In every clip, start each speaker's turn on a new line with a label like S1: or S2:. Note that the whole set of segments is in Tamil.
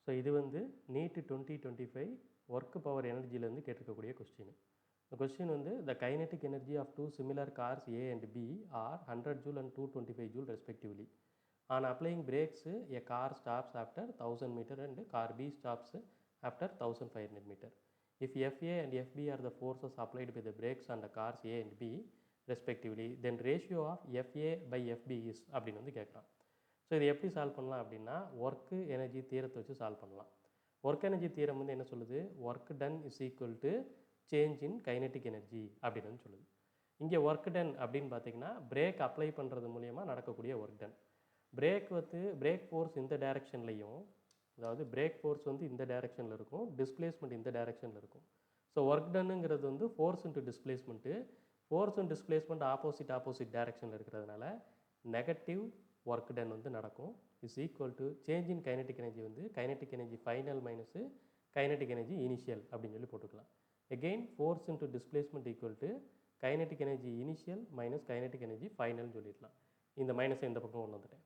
S1: ஸோ இது வந்து நீட் 2025 ஒர்க் பவர் எனர்ஜியிலேருந்து கேட்டிருக்கக்கூடிய கொஸ்டின். இந்த கொஸ்டின் வந்து the kinetic energy of two similar cars A and B are 100 joule and 225 joule respectively. On applying brakes a car stops after 1000 metre and car B stops after 1500 metre. If FA and FB are the forces applied by the brakes on the cars A and B respectively, then ratio of FA by FB is அப்படின்னு வந்து கேட்குறான். ஸோ இது எப்படி சால்வ் பண்ணலாம் அப்படின்னா ஒர்க்கு எனர்ஜி தீரத்தை வச்சு சால்வ் பண்ணலாம். ஒர்க் எனர்ஜி தீரம் வந்து என்ன சொல்லுது, work done is equal to change in kinetic energy அப்படின்னு வந்து சொல்லுது. இங்கே ஒர்க் டன் அப்படின்னு பார்த்தீங்கன்னா பிரேக் அப்ளை பண்ணுறது மூலயமா நடக்கக்கூடிய ஒர்க் டன். பிரேக் ஃபோர்ஸ் இந்த டைரக்ஷன்லையும், அதாவது பிரேக் ஃபோர்ஸ் வந்து இந்த டைரக்ஷனில் இருக்கும், டிஸ்பிளேஸ்மெண்ட் இந்த டைரக்ஷனில் இருக்கும். ஸோ ஒர்க் டன்னுங்கிறது வந்து force into displacement. Force and displacement opposite டைரக்ஷனில் இருக்கிறதுனால நெகட்டிவ் ஒர்க் டன் வந்து நடக்கும். Is equal to change in kinetic energy வந்து kinetic energy final minus kinetic energy initial அப்படின்னு சொல்லி போட்டுக்கலாம். Again force into displacement equal to kinetic energy initial minus kinetic energy ஃபைனல்னு சொல்லிடலாம். இந்த மைனஸை இந்த பக்கம் கொண்டு வந்துட்டேன்.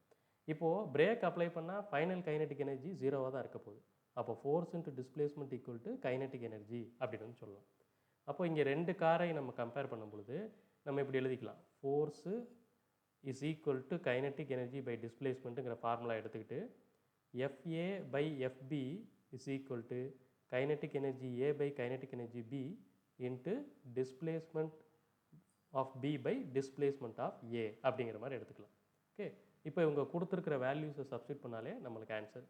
S1: இப்போது பிரேக் அப்ளை பண்ணால் ஃபைனல் கைனெட்டிக் எனர்ஜி ஜீரோவாக தான் இருக்க போகுது. அப்போ force into displacement equal to kinetic energy அப்படின்னு சொல்லலாம். அப்போ இங்கே ரெண்டு காரை நம்ம கம்பேர் பண்ணும் பொழுது நம்ம இப்படி எழுதிக்கலாம். Force is equal to kinetic energy by டிஸ்பிளேஸ்மெண்ட்டுங்கிற ஃபார்முலா எடுத்துக்கிட்டு FA by FB is equal to kinetic energy A by kinetic energy B into displacement of B by displacement of A அப்படிங்கிற மாதிரி எடுத்துக்கலாம். ஓகே, இப்போ இவங்க கொடுத்துருக்கிற வேல்யூஸை சப்ஸ்டிட் பண்ணாலே நம்மளுக்கு ஆன்சர்.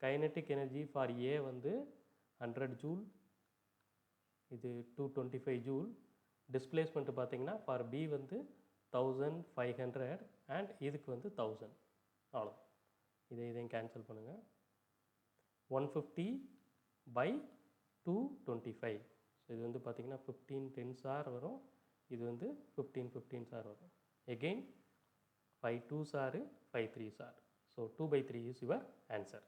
S1: கைனெட்டிக் எனர்ஜி ஃபார் ஏ வந்து 100 ஜூல், இது 225 ஜூல். டிஸ்பிளேஸ்மெண்ட்டு பார்த்தீங்கன்னா ஃபார் பி வந்து 1500 அண்ட் இதுக்கு வந்து 1000. அவ்வளோ, இதையும் கேன்சல் பண்ணுங்கள். 150 பை 225. ஸோ இது வந்து பார்த்தீங்கன்னா 15 10s வரும், இது வந்து 15 15s வரும். Again 5 2s are 5 3s are. So 2/3 is your answer.